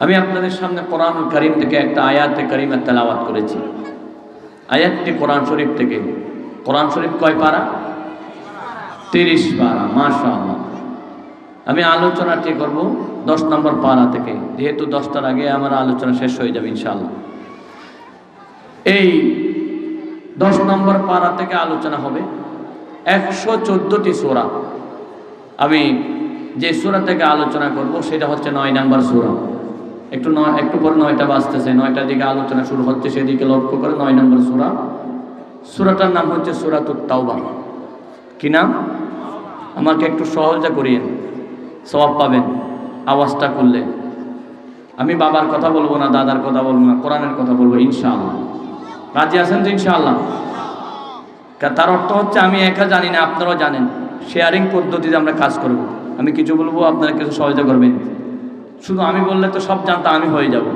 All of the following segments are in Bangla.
আমি আপনাদের সামনে কোরআনুল কারীম থেকে একটা আয়াতে কারিমা তেলাওয়াত করেছি। আয়াতটি কোরআন শরীফ থেকে। কোরআন শরীফ কয় পারা? 30 পারা। মাশাআল্লাহ। আমি আলোচনাটি করব 10 নম্বর পারা থেকে, যেহেতু 10টার আগে আমার আলোচনা শেষ হয়ে যাবে ইনশাআল্লাহ। এই 10 নম্বর পারা থেকে আলোচনা হবে। 114টি সূরা। আমি যে সূরা থেকে আলোচনা করব সেটা হচ্ছে 9 নম্বর সূরা। একটু পরে 9টা বাজতেছে, 9টার দিকে আলোচনা শুরু হচ্ছে, সেদিকে লক্ষ্য করে 9 নম্বর সূরা। সূরাটার নাম হচ্ছে সূরাতুত তাওবা। কি নাম? আমাকে একটু সহজে করিয়েন, সওয়াব পাবেন আওয়াজটা করলে। আমি বাবার কথা বলবো না, দাদার কথা বলবো না, কোরআনের কথা বলবো ইনশাআল্লাহ। রাজি আছেন তো ইনশাআল্লাহ? তার অর্থ হচ্ছে আমি একা জানি না, আপনারাও জানেন। শেয়ারিং পদ্ধতিতে আমরা কাজ করব। আমি কিছু বলবো, আপনারা কিছু সহযোগিতা করবেন। শুধু আমি বললে তো সব জানতাম আমি হয়ে যাব,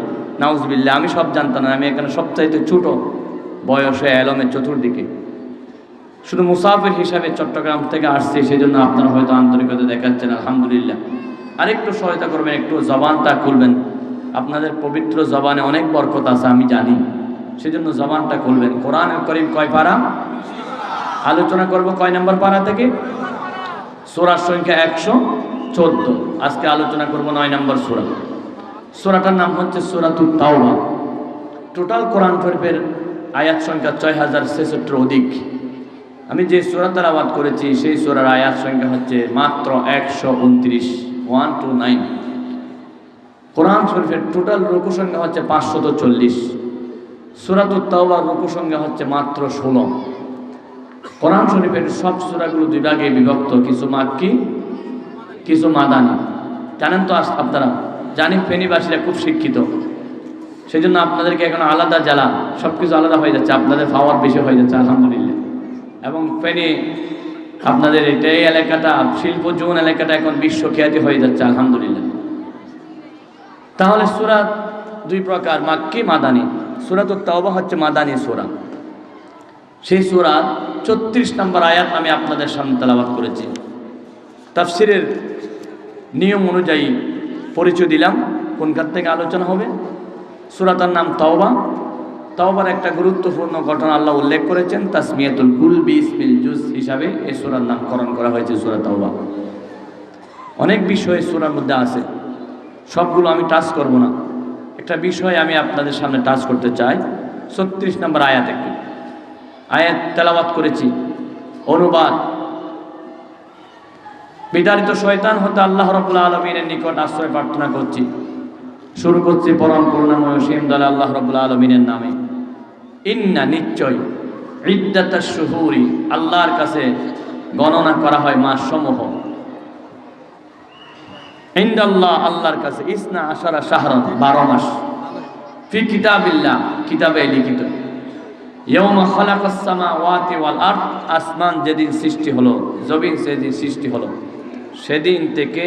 নাউজুবিল্লাহ। আমি সব জানতাম না, আমি এখানে সবচাইতে ছোট বয়সে, এলমের চতুর্দিকে। শুধু মুসাফির হিসাবে চট্টগ্রাম থেকে আসছি, সেই জন্য আপনারা হয়তো আন্তরিকতা দেখাচ্ছেন, আলহামদুলিল্লাহ। আরেকটু সহায়তা করবেন, একটু জবানটা খুলবেন। আপনাদের পবিত্র জবানে অনেক বরকত আছে আমি জানি, সেজন্য জবানটা খুলবেন। কোরআনুল কারীম কয় পারা? আলোচনা করব কয় নম্বর পারা থেকে? সূরার সংখ্যা 114। আজকে আলোচনা করব 9 নম্বর সূরা। সূরাটার নাম হচ্ছে সূরাতুত তাওবা। টোটাল কোরআন শরীফের আয়াত সংখ্যা 6066 অধিক। আমি যে সূরা তেলাওয়াত করেছি সেই সূরার আয়াত সংখ্যা হচ্ছে মাত্র 129, 129। কোরআন শরীফের টোটাল রুকু সংখ্যা হচ্ছে 540। সূরাতুত তাওবার রুকু সংখ্যা হচ্ছে মাত্র 16। কোরআন শরীফের সব সূরাগুলো দুই ভাগে বিভক্ত, কিছু মাক্কি, কিছু মাদানী। জানেন তো আপনারা? জানি ফেনীবাসীরা খুব শিক্ষিত, সেই জন্য আপনাদেরকে এখন আলাদা জেলা, সব কিছু আলাদা হয়ে যাচ্ছে, আপনাদের পাওয়ার বেশি হয়ে যাচ্ছে আলহামদুলিল্লাহ। এবং ফেনী আপনাদের এই এলাকাটা, শিল্প জোন এলাকাটা এখন বিশ্বখ্যাতি হয়ে যাচ্ছে আলহামদুলিল্লাহ। তাহলে সূরা দুই প্রকার, মাক্কি, মাদানী। সূরাতুত তাওবা হচ্ছে মাদানী সূরা। সেই সূরার 34 নম্বর আয়াত আমি আপনাদের সামনে তেলাওয়াত করেছি। তাফসীরের নিয়ম অনুযায়ী পরিচয় দিলাম কোনখান থেকে আলোচনা হবে। সূরাটার নাম তাওবা। তাওবার একটা গুরুত্বপূর্ণ ঘটনা আল্লাহ উল্লেখ করেছেন, তাসমিয়াতুল কুল বিসমিল জুজ হিসাবে এই সূরার নামকরণ করা হয়েছে সূরা তাওবা। অনেক বিষয় সূরার মধ্যে আছে, সবগুলো আমি টাচ করব না। একটা বিষয় আমি আপনাদের সামনে টাচ করতে চাই। 36 নম্বর আয়াত, একটু আয়াত তেলাওয়াত করেছি। অনুবাদ: বিতাড়িত শয়তান হতে আল্লাহ রাব্বুল আলামিনের নিকট আশ্রয় প্রার্থনা করছি। শুরু করছি পরম করুণাময় অসীম দয়ালু আল্লাহ রাব্বুল আলামিনের নামে। ইন্না, নিশ্চয়, ইদ্দাতাশ শুহুরি, আল্লাহর কাছে গণনা করা হয় মাস সমূহ। ইনদাল্লাহ, আল্লাহর কাছে, ইসনা আশারা শাহরান, 12 মাস। ফি কিতাবিল্লাহ, কিতাবে লিখিত। ইয়াউমা খালাকাস সামাওয়াতি ওয়াল আরদ, আসমান যেদিন সৃষ্টি হলো, জমিন যেদিন সৃষ্টি হলো, সেদিন থেকে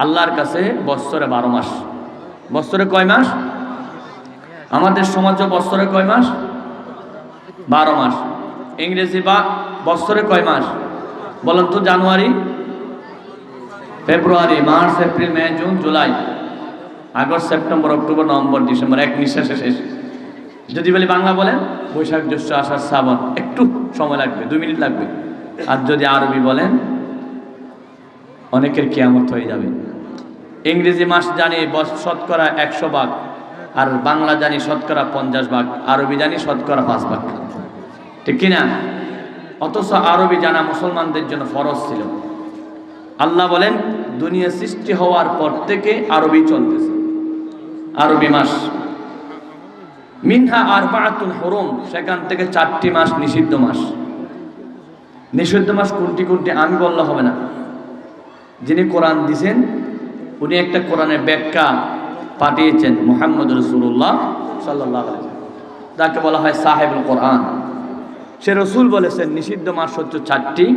আল্লাহর কাছে বৎসরে 12 মাস। বৎসরে কয় মাস? আমাদের সমাজে বৎসরে কয় মাস? 12 মাস। ইংরেজি বা বৎসরে কয় মাস বলেন তো? January, February, March, April, May, June, July, August, September, October, November, December, এক নিঃশ্বাসে শেষ। যদি বলি বাংলা বলেন, বৈশাখ, জ্যৈষ্ঠ, আষাঢ়, শ্রাবণ, একটু সময় লাগবে, 2 মিনিট লাগবে। আর যদি আরবি বলেন, অনেকের কিয়ামত হয়ে যাবে। ইংরেজি মাস জানি শতকরা 100 ভাগ, আর বাংলা জানি শতকরা 50 ভাগ, আরবি জানি শতকরা 5 ভাগ, ঠিক কিনা? অথচ আরবি জানা মুসলমানদের জন্য ফরজ ছিল। আল্লাহ বলেন, দুনিয়া সৃষ্টি হওয়ার পর থেকে আরবি চলতেছে, আরবি মাস। মিনহা আরবাআতুন হুরুম, সেখান থেকে 4টি মাস নিষিদ্ধ মাস। নিষিদ্ধ মাস কোনটি কোনটি আমি বললে হবে না, যিনি কোরআন দিয়েছেন উনি একটা কোরআনের ব্যাখ্যা পাঠিয়েছেন, মুহাম্মদ রাসূলুল্লাহ সাল্লাল্লাহু আলাইহি ওয়াসাল্লাম, যাকে বলা হয় সাহেবুল কোরআন। সে রসুল বলেছেন নিষিদ্ধ মাস হচ্ছে 4টি: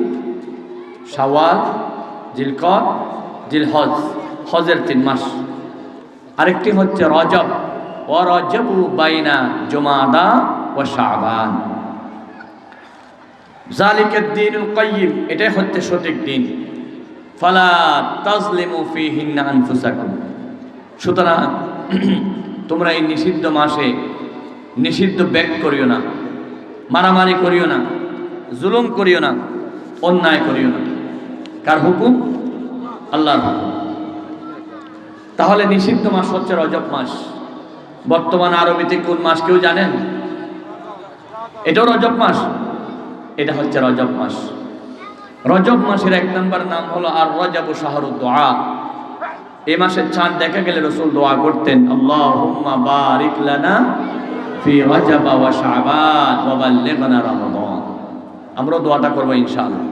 শাওয়াল, জিলকদ, জিলহজ, হজের 3 মাস। আরেকটি হচ্ছে রজব, ও রজবু বাইনা জুমাদা ও শাবান। যালিকাদ দীনুল কাইয়্যিম, এটাই হচ্ছে সঠিক দিন। ফালা তাজলিমু ফীহিন্না আনফুসাকুম, সুতরাং তোমরা এই নিষিদ্ধ মাসে নিষিদ্ধ ব্যাগ করিও না, মারামারি করিও না, জুলুম করিও না, অন্যায় করিও না। কার হুকুম? আল্লাহর হুকুম। তাহলে নিষিদ্ধ মাস হচ্ছে রজব মাস। বর্তমান আরবিতে কোন মাস কেউ জানেন? এটাও রজব মাস। এটা হচ্ছে রজব মাস। রজব মাসের 1 নম্বর নাম হলো আর রজব শাহরুদ দোয়া। এই মাসের চাঁদ দেখা গেলে রাসূল দোয়া করতেন, আল্লাহুম্মা বারিক লানা ফি রজব ওয়া শাবান ওয়া বাল্লিগনা রমাদান। আমরা দোয়াটা করব ইনশাআল্লাহ।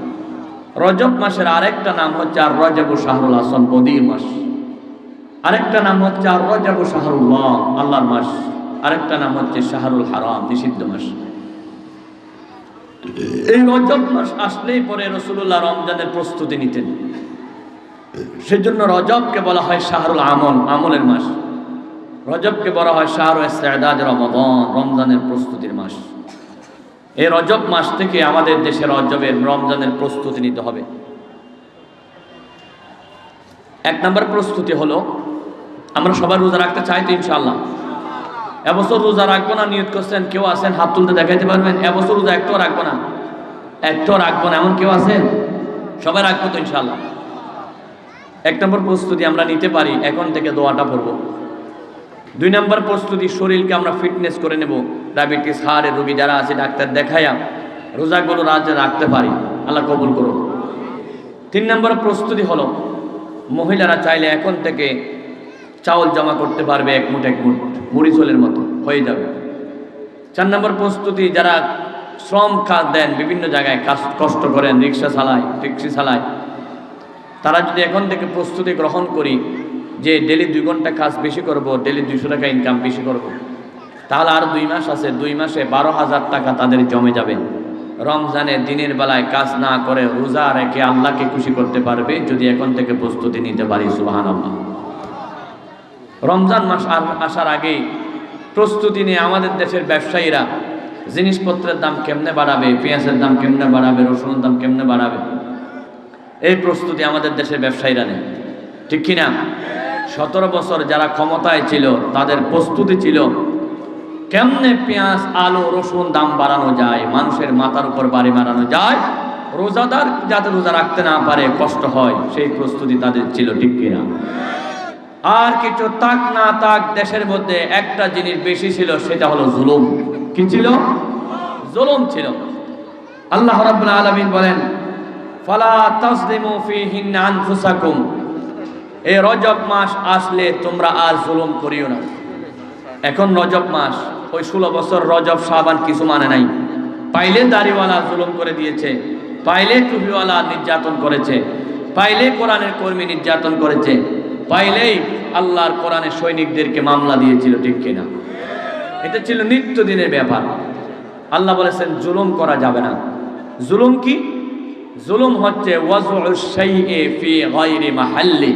রজব মাসের আরেকটা নাম হচ্ছে আর রজব শাহরুল হাসান, বদির মাস। আরেকটা নাম হচ্ছে আর রজব শাহরুল্লাহ, আল্লাহর মাস। আরেকটা নাম হচ্ছে শাহরুল হারাম, নিষিদ্ধ মাস। এই রজব মাস আসলেই পরে রাসূলুল্লাহ রমজানের প্রস্তুতি নিতেন। সেজন্য রজবকে বলা হয় শাহরুল আমল, আমলের মাস। রজবকে বলা হয় শাহরুল ইস্তিদাদ রমাদান, রমজানের প্রস্তুতির মাস। এই রজব মাস থেকে আমাদের দেশে রমজানের প্রস্তুতি নিতে হবে। 1 নম্বর প্রস্তুতি হলো, আমরা সবাই রোজা রাখতে চাই তো ইনশাআল্লাহ। এবছর রোজা রাখবো না নিয়ত করছেন কেউ আছেন? হাত তুলতে দেখাইতে পারবেন? এবছর রোজা একটাও রাখবো না, একটাও রাখবো না, এমন কেউ আছেন? সবাই রাখবো তো ইনশাআল্লাহ। 1 নম্বর প্রস্তুতি আমরা নিতে পারি, এখন থেকে দোয়াটা পড়ব। 2 নম্বর প্রস্তুতি, শরীরকে আমরা ফিটনেস করে নেব। ডায়াবেটিস, হাড়ের রোগী যারা আছে ডাক্তার দেখাইয়া রোজাগুলো রাখতে পারি, আল্লাহ কবুল করুন। 3 নম্বর প্রস্তুতি হলো, মহিলারা চাইলে এখন থেকে চাউল জমা করতে পারবে 1 মুঠ 1 মুঠ, মুড়ি চোলের মতো হয়ে যাবে। 4 নম্বর প্রস্তুতি, যারা শ্রম কাজ দেন, বিভিন্ন জায়গায় কাজ কষ্ট করেন, রিক্সা চালায়, ট্যাক্সি চালায়, তারা যদি এখন থেকে প্রস্তুতি গ্রহণ করি যে ডেলি 2 ঘন্টা কাজ বেশি করব, ডেলি 200 টাকা ইনকাম বেশি করব, তাহলে আর 2 মাস আছে, 2 মাসে 12,000 টাকা তাদের জমে যাবে। রমজানে দিনের বেলায় কাজ না করে রোজা রেখে আল্লাহকে খুশি করতে পারবে যদি এখন থেকে প্রস্তুতি নিতে পারি। সুবহানাল্লাহ। রমজান মাস আসার আগেই প্রস্তুতি নিয়ে আমাদের দেশের ব্যবসায়ীরা জিনিসপত্রের দাম কেমনে বাড়াবে, পেঁয়াজের দাম কেমনে বাড়াবে, রসুনের দাম কেমনে বাড়াবে, এই প্রস্তুতি আমাদের দেশের ব্যবসায়ীরা নেয়, ঠিক কিনা? 17 বছর যারা ক্ষমতায় ছিল তাদের প্রস্তুতি ছিল কেমনে পেঁয়াজ, আলু, রসুন দাম বাড়ানো যায়, মানুষের মাথার উপর বাড়ি মারানো যায়, রোজাদার যাতে রোজা রাখতে না পারে, কষ্ট হয়, সেই প্রস্তুতি তাদের ছিল, ঠিক কিনা? আর কিছু তাক না তাক দেশের মধ্যে একটা জিনিস বেশি ছিল, সেটা হলো জুলুম। কি ছিল? জুলুম ছিল। আল্লাহ রাব্বুল আলামিন বলেন, ফালা তাজলিমু ফীহিন্না আনফুসাকুম। এই রজব মাস আসলে তোমরা আর জুলুম করিও না। এখন রজব মাস, ওই 16 বছর রজব শাবান কিছু মানে নাই। পাইলে দাড়িওয়ালা জুলুম করে দিয়েছে, পাইলে টুপিওয়ালা নির্যাতন করেছে, পাইলে কোরআনের কর্মী নির্যাতন করেছে, পাইলেই আল্লাহর কোরআনের সৈনিকদেরকে মামলা দিয়েছিল, ঠিক কিনা? এটা ছিল নিত্যদিনের ব্যাপার। আল্লাহ বলেছেন জুলুম করা যাবে না। জুলুম কি? জুলুম হচ্ছে ওয়াজউশ শাইই ফি গায়রি মাহাল্লি।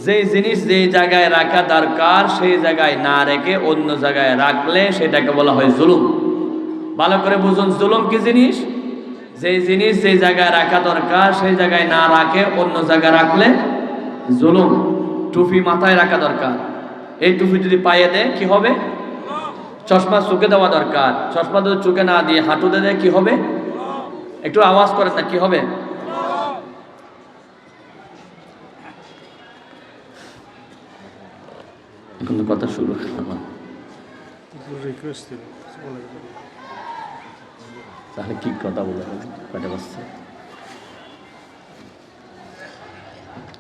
যে জিনিস যে জায়গায় রাখা দরকার সেই জায়গায় না রেখে অন্য জায়গায় রাখলে সেটাকে বলা হয় জুলুম। ভালো করে বুঝুন, জুলুম কি জিনিস? যে জিনিস যে জায়গায় রাখা দরকার সেই জায়গায় না রাখে অন্য জায়গায় রাখলে জুলুম। টুপি মাথায় রাখা দরকার, এই টুপি যদি পায়ে দেয় কি হবে? চশমা চোখে দেওয়া দরকার, চশমা যদি চোখে না দিয়ে হাঁটুতে দেয় কি হবে? একটু আওয়াজ করেন না, কি হবে? এখন কথা শুরু তাহলে কি কথা বলে কটা বাজছে?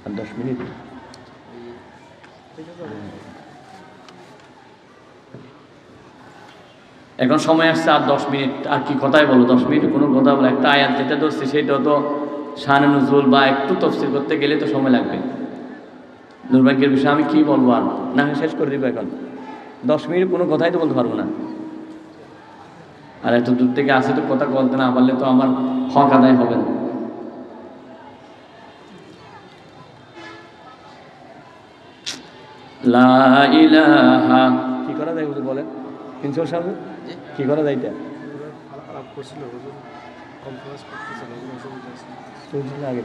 আর 10 মিনিট। এখন সময় আসছে আর 10 মিনিট। আর কি কথাই বলো 10 মিনিট? কোনো কথা বলো, একটা আয়াত যেটা ধরছি সেটা তো শানে নুজুল বা একটু তফসির করতে গেলে তো সময় লাগবে। দুর্ভাগ্যের বিষয়, আমি কি বলবো আর না শেষ করে দিব। এখন 10 মিনিট কোনো কথাই তো বলতে পারবো না। আর এত দূর থেকে আসে তো কথা বলতে না পারলে তো আমার হক আদায় হবে না। লা ইলাহা, কি করা যায় বলেন? 300 সালে কি করা যায়? এটা আগে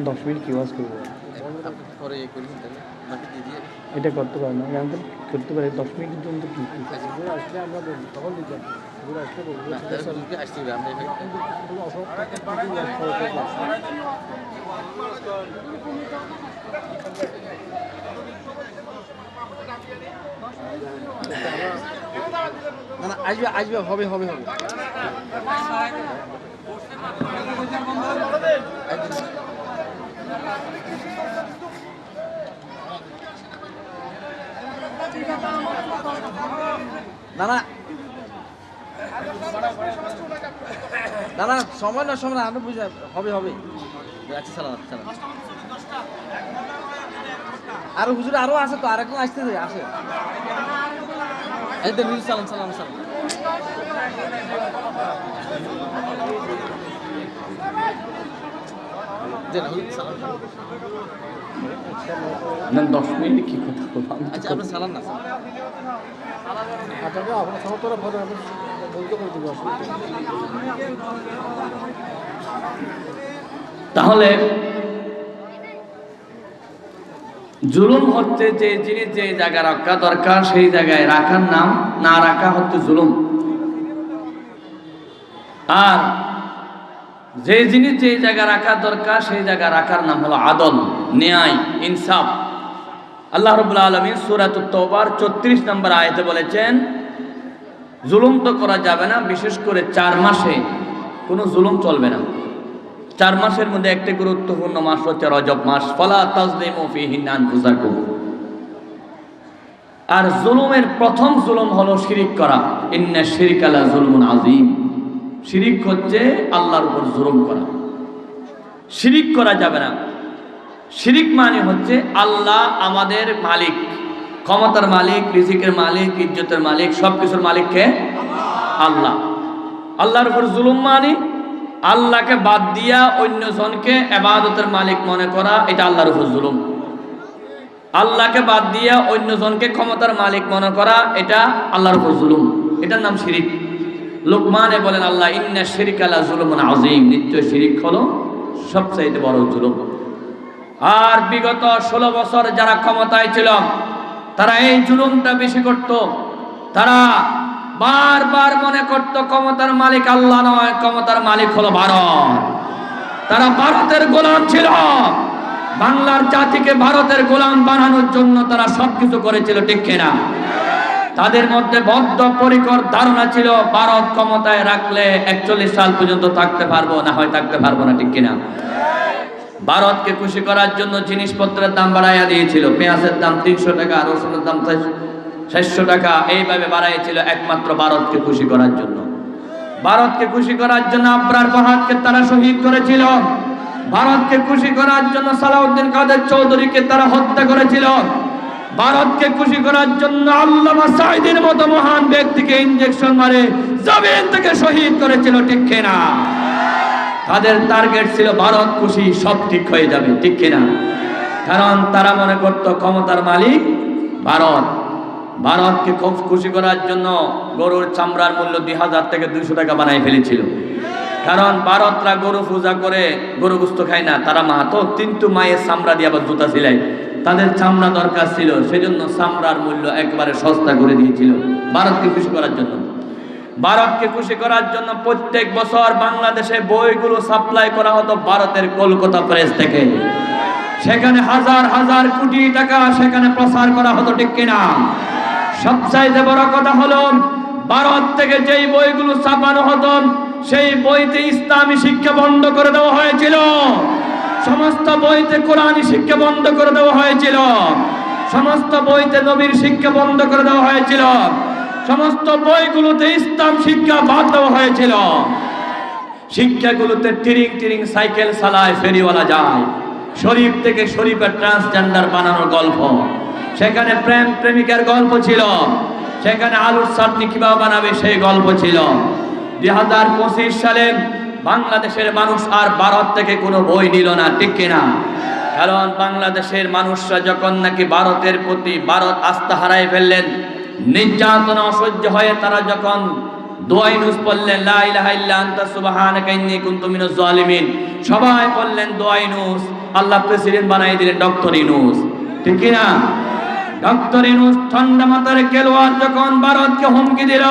10 মিনিট কি ওয়াজ করবো? এটা করতে পারে না, আমাদের করতে পারে 10 মিনিট পর্যন্ত কি আসলে আমরা তখন দিতাম না না আসবে আসবে হবে হবে হবে না না না না সময় না সময় না আপনি বুঝে হবে হবে আচ্ছা সালাম সালাম আর হুজুর আরো আছে তো আরেকজন আসতেছে আসে এই তো সালাম সালাম সালাম না 10 মিনিট কি কথা বলবো? আচ্ছা আপনার সালাম না আপনাকে আপনার সব তোরা বলতে করে দিব তাহলে জুলুম হচ্ছে যে জিনিস যে জায়গায় রাখা দরকার সেই জায়গায় রাখার নাম না রাখা হচ্ছে জুলুম। আর যে জিনিস যে জায়গায় রাখা দরকার সেই জায়গায় রাখার নাম হলো আদল, ন্যায়, ইনসাফ। আল্লাহ রাব্বুল আলামিন সূরাতুত তাওবার 34 নম্বর আয়াতে বলেছেন জুলুম তো করা যাবে না, বিশেষ করে 4 মাসে কোনো জুলুম চলবে না। 4 মাসের মধ্যে একটি গুরুত্বপূর্ণ মাস হচ্ছে রজব মাস। ফালা তাজলিমু ফীহিন্না আনফুসাকুম। আর জুলুমের প্রথম জুলুম হলো শিরিক করা। ইন্না শিরকা লা যুলমুন আযীম। শিরিক হচ্ছে আল্লাহর উপর জুলুম করা। শিরিক করা যাবে না। শিরিক মানে হচ্ছে আল্লাহ আমাদের মালিক, ক্ষমতার মালিক, রিজিকের মালিক, ইজ্জতের মালিক, সবকিছুর মালিক কে? আল্লাহ। আল্লাহর উপর জুলুম মানে আল্লাহকে বাদ দিয়া অন্যজনকে ইবাদতের মালিক মনে করা, এটা আল্লাহর উপর জুলুম। আল্লাহকে বাদ দিয়া অন্যজনকে ক্ষমতার মালিক মনে করা, এটা আল্লাহর উপর জুলুম। এটার নাম শিরিক। লুকমানে বলেন আল্লাহ ইন্না শিরকা লা যুলমুন আযীম, নিশ্চয় শিরিক হলো সবচেয়ে বড় জুলুম। আর বিগত 16 বছর যারা ক্ষমতায় ছিল তারা এই জুলুমটা বেশি করত। তারা বারবার মনে করত ক্ষমতার মালিক আল্লাহ নয়, ক্ষমতার মালিক হলো ভারত। তারা ভারতের গোলাম ছিল। বাংলার জাতিকে ভারতের গোলাম বানানোর জন্য তারা সবকিছু করেছিল, ঠিক কিনা? তাদের মধ্যে বদ্ধপরিকর ধারণা ছিল ভারত ক্ষমতায় রাখলে 41 সাল পর্যন্ত থাকতে পারবো, না হয় থাকতে পারবো না, ঠিক কিনা? ভারতকে খুশি করার জন্য জিনিসপত্রের দাম বাড়াইয়া দিয়েছিল। পেঁয়াজের দাম 300 টাকা, রসুনের দাম 600 টাকা, এইভাবে বাড়াইছিল একমাত্র ভারতকে খুশি করার জন্য। ভারতকে খুশি করার জন্য আবরার ফাহাদকে তারা শহীদ করেছিল। ভারতকে খুশি করার জন্য সালাউদ্দিন কাদের চৌধুরীকে তারা হত্যা করেছিল। ভারতকে খুশি করার জন্য আল্লামা সাঈদীর মতো মহান ব্যক্তিকে ইনজেকশন মারে জমিন থেকে শহীদ করেছিল, ঠিক কিনা? তাদের টার্গেট ছিল ভারত খুশি, সব ঠিক হয়ে যাবে, ঠিক কিনা? কারণ তারা মনে করত ক্ষমতার মালিক ভারত। ভারতকে খুব খুশি করার জন্য গরুর চামড়ার মূল্য 2000 থেকে 200 টাকা বানাই ফেলেছিল। কারণ ভারতরা গরু পূজা করে, গরু গোশত খায় না, তারা মা তো, কিন্তু মায়ের চামড়া দিয়ে আবার জুতা সিলাই, তাদের চামড়া দরকার ছিল, সেজন্য চামড়ার মূল্য একবারে সস্তা করে দিয়েছিল ভারতকে খুশি করার জন্য। ভারতকে খুশি করার জন্য প্রত্যেক বছর বাংলাদেশে বইগুলো সাপ্লাই করা হতো ভারতের কলকাতা প্রেস থেকে। সেখানে হাজার হাজার কোটি টাকা সেখানে প্রচার করা হতো, ঠিক কিনা? সবচাইতে বড় কথা হলো ভারত থেকে যেই বইগুলো ছাপানো হতো সেই বইতে ইসলামী শিক্ষা বন্ধ করে দেওয়া হয়েছিল। সমস্ত বইতে কোরআনী শিক্ষা বন্ধ করে দেওয়া হয়েছিল। সমস্ত বইতে নবীর শিক্ষা বন্ধ করে দেওয়া হয়েছিল। সমস্ত বইগুলোতে ইসলাম শিক্ষা বাদ দেওয়া হয়েছিল। শিক্ষাগুলোতে টিরিং টিরিং সাইকেল চালায় ফেরিওয়ালা যায়, শরীফ থেকে শরীফের ট্রান্সজেন্ডার বানানোর গল্প, সেখানে প্রেম প্রেমিকার গল্প ছিল, সেখানে আলুর চাটনি কিভাবে বানাবে সেই গল্প ছিল। 2025 সালে বাংলাদেশের মানুষ আর ভারত থেকে কোনো বই নিল না, ঠিক কিনা? কারণ বাংলাদেশের মানুষরা যখন নাকি ভারতের প্রতি ভারত আস্থা হারায় ফেললেন, নির্যাতন অসহ্য হয়ে তারা যখন দোয়া ইউনূস পড়লেন, লা ইলাহা ইল্লা আনতা সুবহানাকা ইন্নী কুনতু মিনাজ জালিমিন। সবাই পড়লেন দোয়া ইউনূস। আল্লাহ প্রেসিডেন্ট বানাই দিলেন ডক্টর ইউনূস, ঠিক কি না? ডক্টর ইউনূস ঠান্ডা মাথার খেলোয়াড় যখন ভারতকে হুমকি দিল,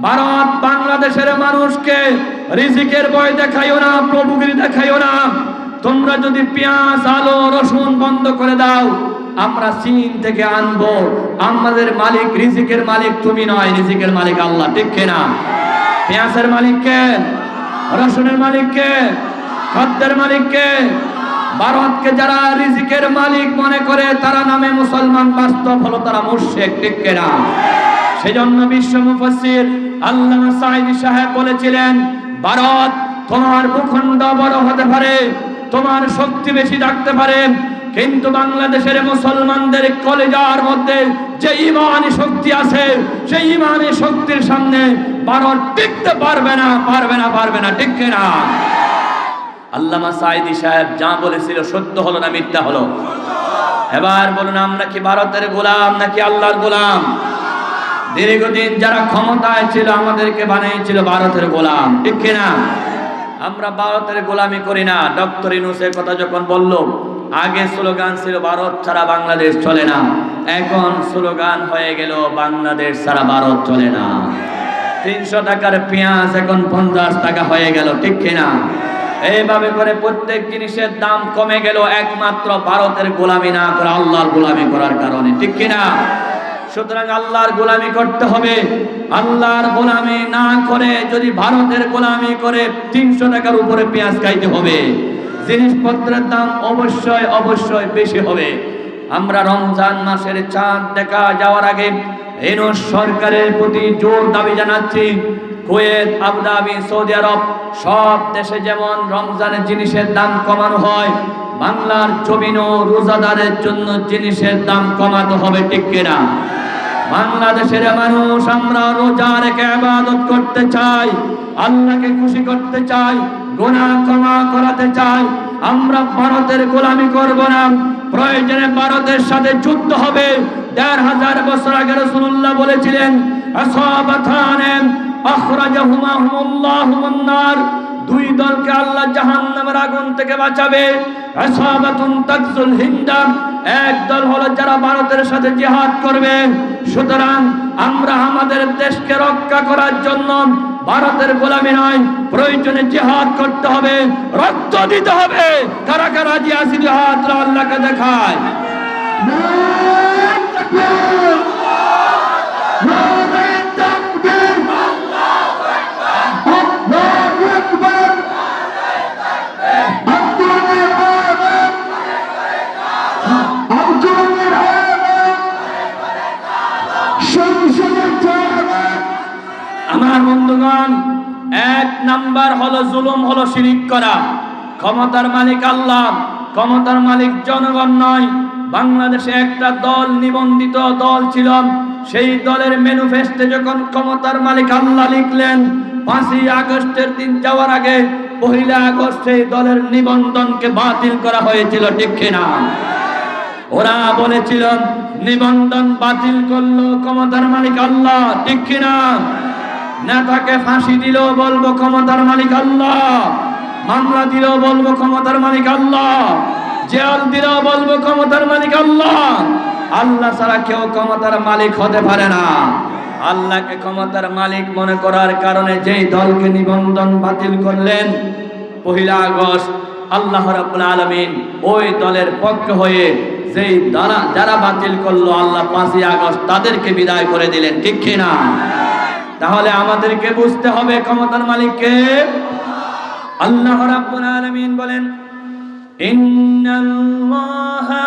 ভারত বাংলাদেশের মানুষকে রিজিকের ভয় দেখাইও না, প্রভুগিরি দেখাইও না, তোমরা যদি পেঁয়াজ আলু রসুন বন্ধ করে দাও আমরা চীন থেকে আনবো, আমাদের মালিক রিজিকের মালিক তুমি নয়, রিজিকের মালিক আল্লাহ, ঠিক কিনা? পেঁয়াজের মালিক কে? রসুনের মালিক কে? খাদ্যের মালিক কে? ভারতকে যারা রিজিকের মালিক মনে করে তারা নামে মুসলমান, বাস্তব হলো তারা মুশরিক, ঠিক কিনা? সেজন্য বিশ্ব মুফাসসির আল্লামা সাঈদী সাহেব বলেছিলেন, ভারত তোমার ভূখণ্ড বড় হতে পারে, তোমার শক্তি বেশি থাকতে পারে, কিন্তু বাংলাদেশের মুসলমানদের কলিজার মধ্যে যে ঈমানি শক্তি আছে সেই ঈমানি শক্তির সামনে ভারত টিকতে পারবে না, পারবে না, পারবে না, ঠিক কিনা? আল্লামা সাঈদী সাহেব যা বলেছিল সত্য হলো না মিথ্যা হলো? এবার বলুন, আমরা কি ভারতের গোলাম নাকি আল্লাহর গোলাম? দীর্ঘদিন যারা ক্ষমতায় ছিল আমাদেরকে বানিয়েছিল ভারতের গোলাম, ঠিক কিনা? আমরা ভারতের গোলামি করি না। ডক্টর ইউনূসের কথা যখন বলল, আগে স্লোগান ছিল ভারত ছাড়া বাংলাদেশ চলে না, এখন স্লোগান হয়ে গেল বাংলাদেশ ছাড়া ভারত চলে না। 300 টাকার পেঁয়াজ এখন 50 টাকা হয়ে গেল, ঠিক কিনা? এইভাবে করে প্রত্যেক জিনিসের দাম কমে গেল একমাত্র ভারতের গোলামি না করে আল্লাহর গোলামি করার কারণে, ঠিক কিনা? সুতরাং আল্লাহর গোলামি করতে হবে। আল্লাহর গোলামি না করে যদি ভারতের গোলামি করে 300 টাকার উপরে পেঁয়াজ খাইতে হবে, জিনিসপত্রের দাম অবশ্যই অবশ্যই বেশি হবে। আমরা রমজান মাসের চাঁদ দেখা যাওয়ার আগে ইউনূস সরকারের প্রতি জোর দাবি জানাচ্ছি, কুয়েত, আবুধাবি, সৌদি আরব সব দেশে যেমন রমজানের জিনিসের দাম কমানো হয়, বাংলার জমিন ও রোজাদারের জন্য জিনিসের দাম কমাতে হবে, ঠিক কিনা? বাংলাদেশের মানুষ আমরা রোজা রেখে ইবাদত করতে চাই, আল্লাহকে খুশি করতে চাই, গুনাহ ক্ষমা করাতে চাই। আমরা ভারতের গোলামি করব না। প্রয়োজনে ভারতের সাথে যুদ্ধ হবে। ১৫০০ বছর আগে রাসূলুল্লাহ বলেছিলেন, আসাবাতানে আখরাজাহুমাহুমুল্লাহু মিন নার, দুই দলকে আল্লাহ জাহান্নামের আগুন থেকে বাঁচাবে। আসাবাতুন তাকসুল হিন্দা, এক দল হলো যারা ভারতের সাথে জিহাদ করবে। সুতরাং আমরা আমাদের দেশকে রক্ষা করার জন্য ভারতের গোলামি নয়, প্রয়োজনে জিহাদ করতে হবে, রক্ত দিতে হবে। কারা কারা জিহাদি জিহাদ আল্লাহকে দেখায়? আমার বন্ধুগণ, 1 নাম্বার হলো জুলুম, হলো শিরিক করা। ক্ষমতার মালিক আল্লাহ, ক্ষমতার মালিক জনগণ নয়। বাংলাদেশে একটা দল, নিবন্ধিত দল ছিল, সেই দলের ম্যানিফেস্টো যখন ক্ষমতার মালিক আল্লাহ লিখলেন, 5ই আগস্টের দিন যাওয়ার আগে 1 আগস্ট সেই দলের নিবন্ধনকে বাতিল করা হয়েছিল, ঠিক কিনা? ওরা বলেছিল নিবন্ধন বাতিল করলো ক্ষমতার মালিক আল্লাহ, ঠিক কিনা? নেতাকে ফাঁসি দিল বলবো ক্ষমতার মালিক আল্লাহ, মামলা দিল বলবো ক্ষমতার মালিক আল্লাহ, জেল দিল বলবো ক্ষমতার মালিক আল্লাহ। আল্লাহ ছাড়া কেউ ক্ষমতার মালিক হতে পারে না। আল্লাহকে ক্ষমতার মালিক মনে করার কারণে যেই দলকে নিবন্ধন বাতিল করলেন 1 আগস্ট, আল্লাহ রাব্বুল আলামিন ওই দলের পক্ষ হয়ে যেই যারা বাতিল করলো আল্লাহ 5ই আগস্ট তাদেরকে বিদায় করে দিলেন, ঠিক কিনা? তাহলে আমাদেরকে বুঝতে হবে ক্ষমতার মালিককে আল্লাহ রাব্বুল আলামিন বলেন, ইন্নাল্লাহা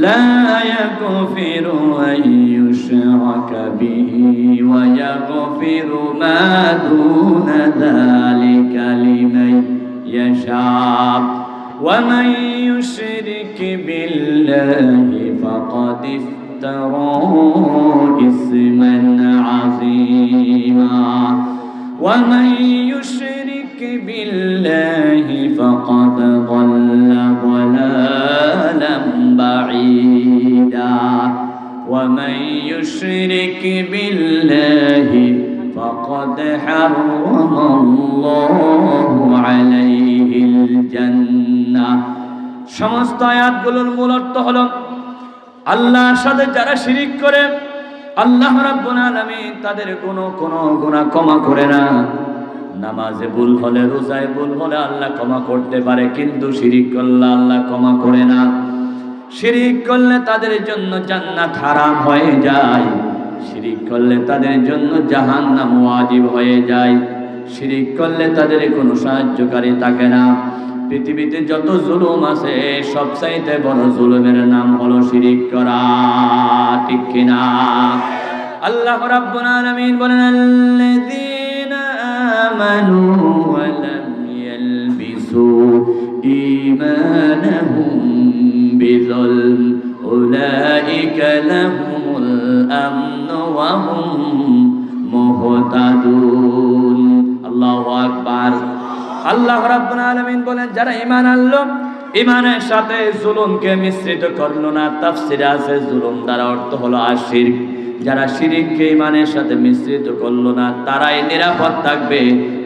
লা ইয়াগফিরু আন ইউশরাকা বিহি ওয়া ইয়াগফিরু মা দুনা যালিকা লিমান ইয়াশা ওয়া মান ইউশরিক বিল্লাহি ফাকাদ ইফতারা ইসমান আযীমা ওয়া মান ইউশরিক বিল্লাহি ফাকাদ ضل ضلالا بعيدا ومن يشرك بالله فقد حرم الله عليه الجنة। সমস্ত আয়াতগুলোর মূল অর্থ হলো আল্লাহর সাথে যারা শিরিক করে আল্লাহ রাব্বুল আলামিন তাদের কোনো গুনাহ ক্ষমা করে না। নামাজে ভুল হলে, রোজায় ভুল হলে আল্লাহ ক্ষমা করতে পারে, কিন্তু শিরিক করলে আল্লাহ ক্ষমা করে না। শিরিক করলে তাদের জন্য জান্নাত হারাম হয়ে যায়, শিরিক করলে তাদের জন্য জাহান্নাম ওয়াজিব হয়ে যায়, শিরিক করলে তাদের কোনো সাহায্যকারী থাকে না। পৃথিবীতে যত জুলুম আছে সবচাইতে বড় জুলুমের নাম হলো শিরিক করা, ঠিক কিনা? আল্লাহ রাব্বুল আলামিন বলেন, আল্লাযীনা আমানু ওয়া লাম ইয়ালবিসু ঈমানাহুম বিযুলম উলাইকা লাহুমুল আমনু ওয়া হুম মুহতাদুন। আল্লাহু আকবার। আল্লাহ রাব্বুল আলামিন বলেন, যারা ঈমান আনলো, ঈমানের সাথে জুলুমকে মিশ্রিত করলো না। তাফসিরে আছে জুলুম দ্বারা অর্থ হলো শিরক। যারা শিরককে ঈমানের সাথে মিশ্রিত করলো না তারাই নিরাপদ থাকবে,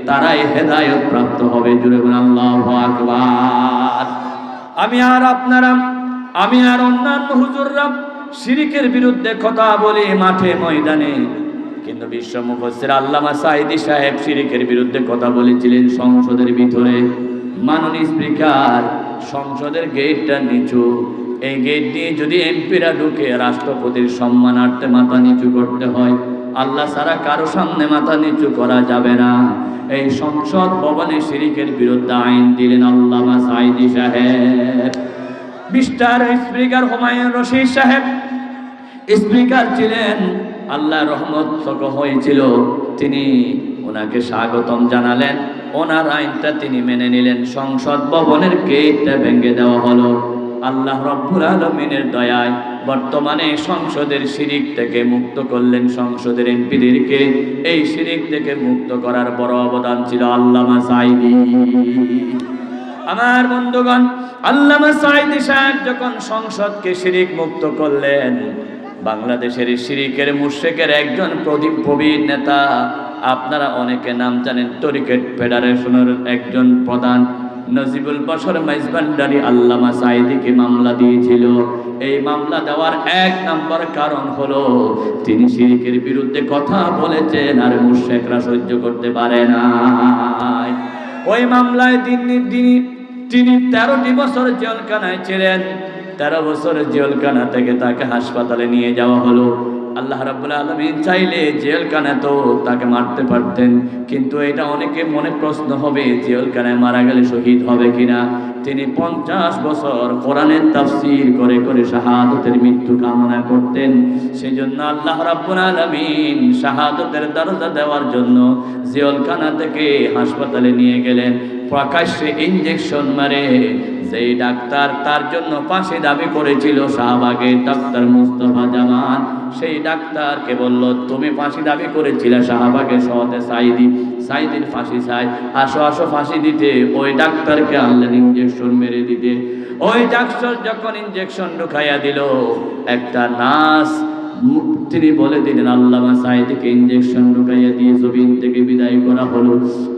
তারাই হেদায়েত প্রাপ্ত হবে। জুড়ে বলেন আল্লাহু আকবার। আমি আর অন্যান্য হুজুররা শিরকের বিরুদ্ধে কথা বলি মাঠে ময়দানে, কিন্তু বিশ্ব মুফাসসির আল্লামা সাঈদী সাহেব শিরকের বিরুদ্ধে কথা বলেছিলেন সংসদের ভিতরে। মাননীয় স্পিকার, সংসদের গেটটা নিচু, এই গেট দিয়ে যদি এমপিরা ঢুকে রাষ্ট্রপতির সম্মানার্থে মাথা নিচু করতে হয়, আল্লাহ ছাড়া কারো সামনে মাথা নিচু করা যাবে না। এই সংসদ ভবনে শিরকের বিরুদ্ধে আইন দিলেন আল্লামা সাঈদী সাহেব। বিস্টার স্পিকার হুমায়ুন রশিদ সাহেব স্পিকার ছিলেন, আল্লাহ রহমত হয়েছিল, তিনি ওনাকে স্বাগতম জানালেন, ওনার আইনটা তিনি মেনে নিলেন, সংসদ ভবনের গেটটা ভেঙে দেওয়া হলো। আল্লাহ রাব্বুল আলামিনের দয়ায় বর্তমানে সংসদের শিরক থেকে মুক্ত করলেন সংসদের এমপিদেরকে। এই শিরক থেকে মুক্ত করার বড় অবদান ছিল আল্লামা সাঈদী। আমার বন্ধুগণ, আল্লামা সাঈদী সাহেব যখন সংসদকে শিরক মুক্ত করলেন, বাংলাদেশের শিরকের মুশরিকের একজন প্রবীণ নেতা, আপনারা অনেকে নাম জানেন, তরিকত ফেডারেশনের একজন প্রধান নজিবুল বশর মাইজভান্ডারী আল্লামা সাঈদীকে মামলা দিয়েছিল। এই মামলা দেওয়ার এক নম্বর কারণ হলো তিনি শিরকের বিরুদ্ধে কথা বলেছেন আর মুশরিকরা সহ্য করতে পারে না। ওই মামলায় তিনি 13টি বছর জেলখানায় ছিলেন। 13 বছর জেলখানা থেকে তাকে হাসপাতালে নিয়ে যাওয়া হলো। আল্লাহ রাব্বুল আলামিন চাইলে জেলখানাতেও তাকে মারতে পারতেন, কিন্তু এটা অনেকে মনে প্রশ্ন হবে জেলখানায় মারা গেলে শহীদ হবে কিনা। তিনি 50 বছর কোরআনের তাফসীর করে করে শাহাদাতের মৃত্যু কামনা করতেন। সেজন্য আল্লাহ রাব্বুল আলামিন শাহাদাতের দরজা দেওয়ার জন্য জেলখানা থেকে হাসপাতালে নিয়ে গেলেন। প্রকাশ্যে ইনজেকশন মারে যেই ডাক্তার তার জন্য ফাঁসি দাবি করেছিল শাহবাগের ডাক্তার মুস্তাফা জামান, সেই ডাক্তারকে বলল, তুমি ফাঁসি দাবি করেছিলে শাহবাগের শহরে সাঈদীর ফাঁসি চাই, আসো ফাঁসি দিতে। ওই ডাক্তারকে আনলেন ইনজেকশন মেরে দিতে। ওই ডাক্তার যখন ইনজেকশন ঢুকাইয়া দিল, একটা নার্স তিনি বলে দিলেন আল্লামা সাঈদীকে ইনজেকশন ঢুকাইয়া দিয়ে জমিন থেকে বিদায় করা হলো।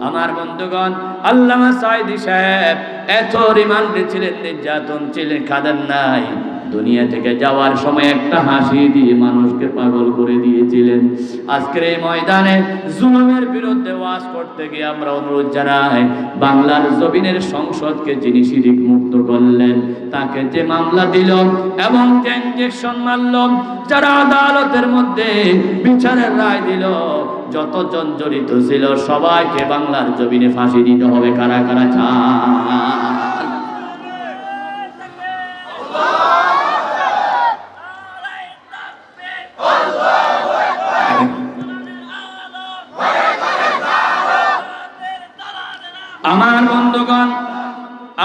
আমার বন্ধুগণ, আল্লামা সাঈদী সাহেব এত রিমান্ডে ছিলেন, নির্যাতন ছিলেন, খাদেন নাই। দুনিয়া থেকে যাওয়ার সময় একটা হাসি দিয়ে মানুষকে পাগল করে দিয়েছিলেন। আজকের এই ময়দানে জুলুমের বিরুদ্ধে ওয়াজ করতে গিয়ে আমরা অনুরোধ জানাই, বাংলার জমিনের সংসদকে যিনি শিরক মুক্ত করলেন, তাকে যে মামলা দিল এবং যে ইনজেকশন মারল, যারা আদালতের মধ্যে বিচারের রায় দিল, যতজন জড়িত ছিল সবাইকে বাংলার জমিনে ফাঁসি দিতে হবে। কারা কারা চায়?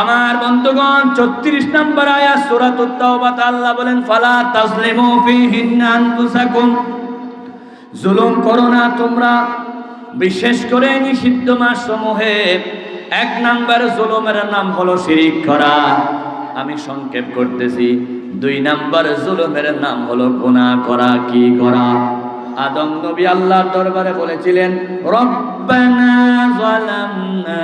আমার বন্ধুগণ 34 নম্বর আয়াত সূরাতুত তাওবাতে আল্লাহ বলেন, ফালা তাজলিমু ফীহিন্না আনফুসাকুম, জুলুম করো না তোমরা, বিশেষ করে নিষিদ্ধ মাস সমূহে। 1 নম্বর জুলুমের নাম হলো শিরক করা, আমি সংক্ষেপ করতেছি। 2 নম্বর জুলুমের নাম হলো গুনাহ করা। কি করা? আদম নবী আল্লাহর দরবারে বলেছিলেন, রব্বানা যালামনা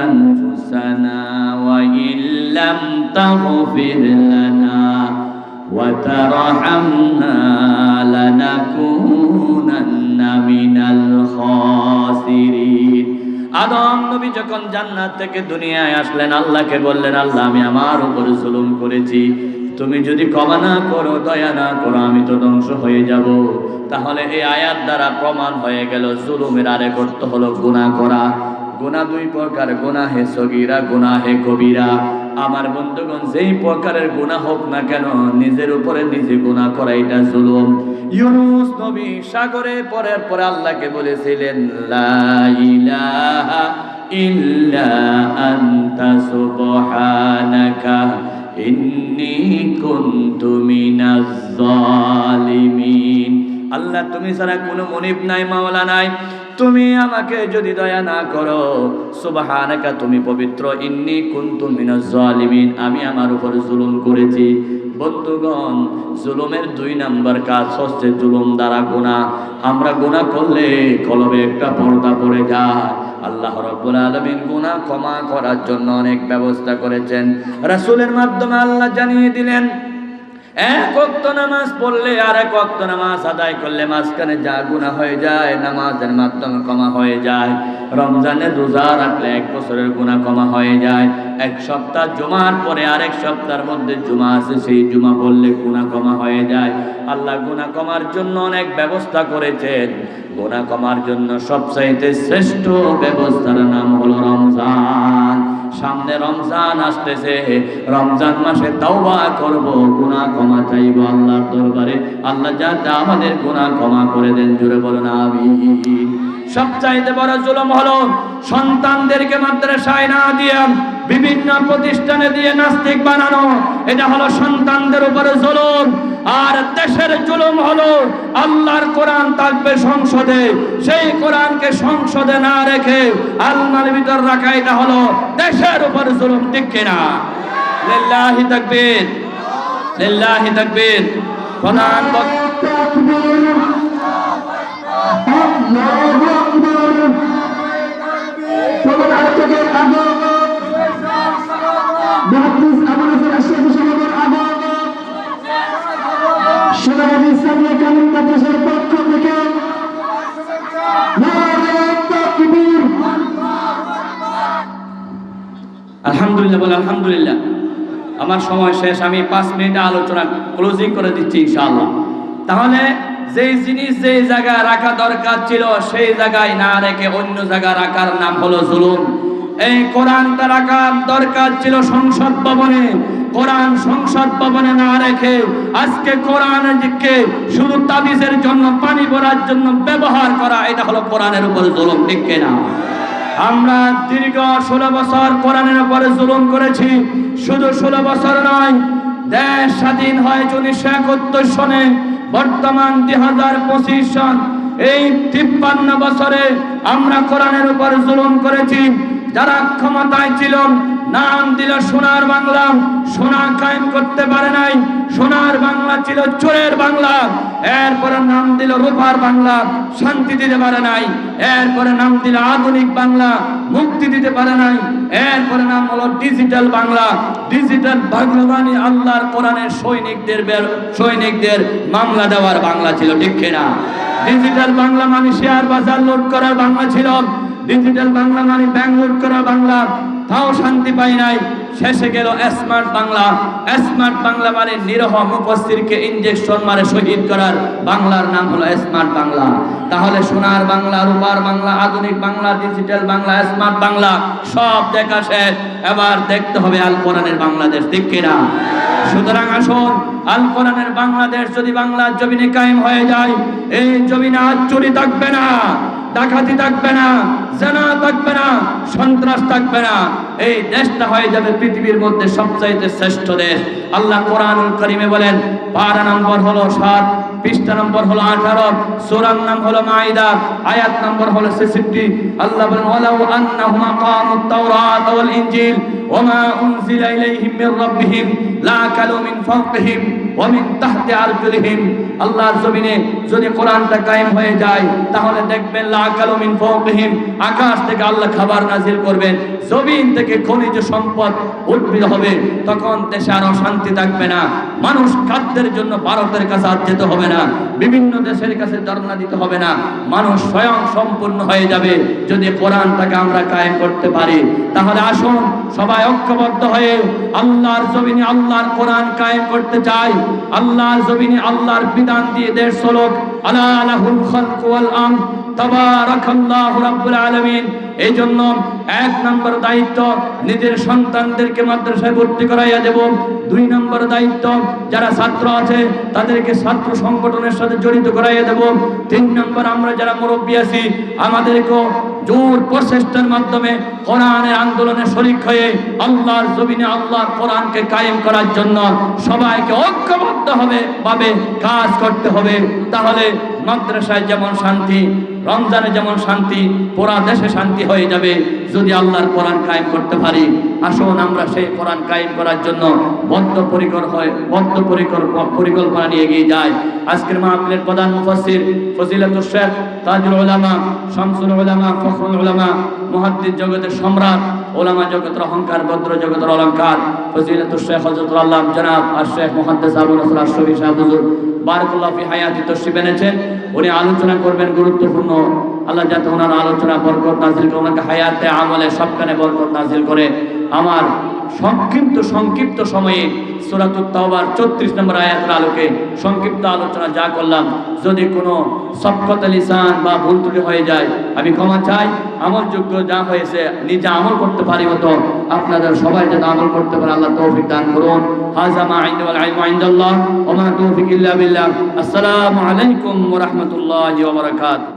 আনফুসানা ওয়া ইল্লাম তাগফির লানা ওয়া তারহামনা লানাকুনান্না মিনাল খাসিরিন। আদম নবী যখন জান্নাত থেকে দুনিয়ায় আসলেন, আল্লাহকে বললেন, আল্লাহ আমি আমার উপর জুলুম করেছি, তুমি যদি ক্ষমা না করো, দয়া না করো, আমি তো ধ্বংস হয়ে যাব। তাহলে এই আয়াত দ্বারা প্রমাণ হয়ে গেল জুলুমের আরেক অর্থ হলো গুনাহ করা। গুনাহ দুই প্রকার, গুনাহে সগীরা, গুনাহে কবিরা। আমার বন্ধুগণ, যেই প্রকারের গুনাহ হোক না কেন, নিজের উপরে নিজে গুনাহ করা এটা জুলুম। ইউনূস নবী সাগরে পড়ার পরে আল্লাহকে বলেছিলেন, লা ইলাহা ইল্লা আনতা সুবহানাকা ইন্নী কুনতু মিনাজ জালিমিন। আল্লাহ, তুমি ছাড়া কোনো মুনিব নাই, মাওলা নাই, তুমি আমাকে যদি দয়া না করো, সুবহানাকা, তুমি পবিত্র, ইন্নী কুনতু মিনাজ জালিমিন, আমি আমার উপর জুলুম করেছি। বন্ধুগণ, জুলুমের 2 নাম্বার কাজ হচ্ছে জুলুম দ্বারা গুনাহ। আমরা গুনাহ করলে কলবে একটা পর্দা পড়ে যায়। আল্লাহ রাব্বুল আলামিন গুনাহ ক্ষমা করার জন্য অনেক ব্যবস্থা করেছেন। রাসূলের মাধ্যমে আল্লাহ জানিয়ে দিলেন, এক ওয়াক্ত নামাজ পড়লে আর এক ওয়াক্ত নামাজ আদায় করলে মাঝখানে যা গুনাহ হয়ে যায়, নামাজের মাধ্যমে ক্ষমা হয়ে যায়। রমজানের রোজা রাখলে 1 বছরের গুনাহ ক্ষমা হয়ে যায়। 1 সপ্তাহ জুমার পরে আরেক সপ্তাহের মধ্যে জুমা আছে, সেই জুমা পড়লে গুনাহ ক্ষমা হয়ে যায়। আল্লাহ গুনাহ ক্ষমার জন্য অনেক ব্যবস্থা করেছেন। গুনাহ ক্ষমার জন্য সবচাইতে শ্রেষ্ঠ ব্যবস্থার নাম হলো রমজান। সামনে রমজান আসতেছে, রমজান মাসে তাওবা করব, গুনাহ ক্ষমা চাইব আল্লাহর দরবারে। আল্লাহ যাতে আমাদের গুনাহ ক্ষমা করে দেন, জোরে বলুন আমিন। সবচাইতে বড় জুলুম হলো সন্তানদেরকে মাদ্রাসায় না দিয়ে বিভিন্ন প্রতিষ্ঠানে দিয়ে নাস্তিক বানানো, এটা হলো সন্তানদের উপরে জুলুম। আর দেশের জুলুম হলো আল্লাহর কোরআন থাকবে সংসদে, সেই কোরআনকে সংসদে না রেখে আলমারির ভিতর রাখা, এটা হলো দেশের উপর জুলুম, ঠিক কিনা? লিল্লাহি তাকবীর, লিল্লাহি তাকবীর। প্রধান আলহামদুলিল্লাহ বলে আলহামদুলিল্লাহ। আমার সময় শেষ, আমি 5 মিনিট আলোচনা ক্লোজিং করে দিচ্ছি ইনশাআল্লাহ। তাহলে যেই জিনিস যেই জায়গায় রাখা দরকার ছিল সেই জায়গায় না রেখে অন্য জায়গায় রাখার নাম হলো জুলুম। এই কোরআনটা রাখার দরকার ছিল সংসদ ভবনে, কোরআন সংসদ ভবনে না রেখে আজকে কোরআনকে শুধু তাবিজের জন্য, পানি ভরার জন্য ব্যবহার করা, এটা হলো কোরআনের উপর জুলুম, ঠিক কিনা? আমরা দীর্ঘ 16 বছর কোরআনের উপরে জুলুম করেছি। শুধু 16 বছর নয়, দেশ স্বাধীন হয় 1971 সনে, বর্তমান 2025 সন, এই 53 বছরে আমরা কোরআনের উপর জুলুম করেছি। যারা ক্ষমতায় ছিল নাম দিল সোনার বাংলা, সোনা কায়েম করতে পারে নাই। সোনার বাংলা ছিল চোরের বাংলা। এরপরে নাম দিল রূপার বাংলা, শান্তি দিতে পারে নাই। এরপরে নাম দিল আধুনিক বাংলা, মুক্তি দিতে পারে নাই। এরপরে নাম হলো ডিজিটাল বাংলা। ডিজিটাল বাংলা মানে আল্লাহর কোরআনের সৈনিকদের মামলা দেওয়ার বাংলা ছিল, ঠিক কিনা? ডিজিটাল বাংলা মানে শেয়ার বাজার লুট করার বাংলা ছিল। ডিজিটাল বাংলা মানে ব্যাংক লুট করার বাংলা, তাও শান্তি পাই নাই। শেষে গেল স্মার্ট বাংলা। স্মার্ট বাংলা মানে নিরহ মুফাসসিরকে ইনজেকশন মারে শহীদ করার বাংলার নাম হলো স্মার্ট বাংলা। তাহলে সোনার বাংলা, রূপার বাংলা, আধুনিক বাংলা, ডিজিটাল বাংলা, স্মার্ট বাংলা সব দেখা শেষ। এবার দেখতে হবে আল কোরআনের বাংলাদেশ, ঠিক কিনা? সুতরাং আসুন, আল কোরআনের বাংলাদেশ যদি বাংলার জমিনে কায়েম হয়ে যায়, এই জমিনে আজ চুরি থাকবে না, ডাকাতি থাকবে না, জেনা থাকবে না, সন্ত্রাস থাকবে না। এই দেশটা হয়ে যাবে পৃথিবীর মধ্যে সবচাইতে শ্রেষ্ঠ দেশ। আল্লাহ কোরআনুল কারীমে বলেন, পারা নম্বর হলো 7, পৃষ্ঠা নম্বর হলো 18, সূরার নাম হলো মাইদা, আয়াত নম্বর হলো 66। আল্লাহ বলেন, ওয়ালাউ আন্নাহুম আকামুত তাওরাত ওয়াল ইনজিল ওয়ামা উনজিলা ইলাইহিম মির রাব্বিহিম লাকালু মিন ফাওকিহিম ওয়া মিন তাহতি আরজুলিহিম, আল্লাহর জমিনে যদি কোরআনটা কায়েম হয়ে যায় তাহলে দেখবেন লা আকালু মিন ফাওকিহিম, আকাশ থেকে আল্লাহ খাবার নাজিল করবেন, জমিন থেকে খনিজ সম্পদ উদ্ভিদ হবে, তখন দেশে আর অশান্তি থাকবে না, মানুষ খাদ্যের জন্য ভারতের কাছে আর যেতে হবে না, বিভিন্ন দেশের কাছে ধর্ণা দিতে হবে না, মানুষ স্বয়ং সম্পূর্ণ হয়ে যাবে যদি কোরআনটাকে আমরা কায়েম করতে পারি। তাহলে আসুন সবাই ঐক্যবদ্ধ হয়ে আল্লাহর জমিনে আল্লাহর কোরআন কায়েম করতে চাই, আল্লাহর জমিনে আল্লাহর বিধান দিয়ে দেশ চলুক। আলা লাহুল খালকু ওয়াল আমর, তাবারাকাল্লাহু রাব্বুল আলামিন। এই জন্য 1 নম্বর দায়িত্ব নিজের সন্তানদেরকে মাদ্রাসায় ভর্তি করাইয়া দেব। 2 নম্বর দায়িত্ব যারা ছাত্র আছে তাদেরকে ছাত্র সংগঠনের সাথে জড়িত করাইয়া দেব। 3 নম্বর আমরা যারা মুরব্বী আছি আমাদেরকে জোর প্রচেষ্টার মাধ্যমে কোরআনের আন্দোলনে শরীক হয়ে আল্লাহর জমিনে আল্লাহর কোরআনকে কায়েম করার জন্য সবাইকে ঐক্যবদ্ধ ভাবে কাজ করতে হবে। তাহলে মাদ্রাসায় যেমন শান্তি, রমজানে যেমন শান্তি, পুরা দেশে শান্তি হয়ে যাবে যদি আল্লাহর কোরআন কায়েম করতে পারি। আসুন আমরা সেই কোরআন কায়েম করার জন্য পরিকল্পনা নিয়ে এগিয়ে যাই। আজকের মাহফিলের প্রধান মুফাসসির ফজিলাতুশ শেখ তাজুল উলামা, শামসুল উলামা, ফখরুল উলামা, মুহাদ্দিস জগতের সম্রাট, উলামা জগতের অহংকার, বদ্র জগতের অলংকার, ফজিলাতুশ শেখ হযরতুল আল্লাহ জনাব আর শেখ মুহাদ্দিস আবু নসর আশরাফী সাহেব হুজুর বারাকাল্লাহু ফি হায়াতি তশরিফ এনেছেন। উনি আলোচনা করবেন গুরুত্বপূর্ণ। আল্লাহ যাতে ওনার আলোচনা বরকত নাজিল করে, ওনাকে হায়াতে আমলে সবখানে বরকত নাজিল করে। আমার সংক্ষিপ্ত সময়ে সূরাতুত তাওবার 34 নম্বর আয়াতের আলোকে সংক্ষিপ্ত আলোচনা যা করলাম, যদি কোনো সবকত লিসান বা ভুল ত্রুটি হয়ে যায় আমি ক্ষমা চাই। আমলযোগ্য যা হয়েছে নিজে আমল করতে পারি মতো আপনাদের সবাই যাতে আমল করতে পারে আল্লাহ তৌফিক দান করুন। হাযা মা ইনদা ওয়াল ইলমু ইনদাল্লাহ ওয়া মা তাওফিক ইল্লা বিল্লাহ। আসসালামু আলাইকুম ওয়া রাহমাতুল্লাহি ওয়া বারাকাতুহু।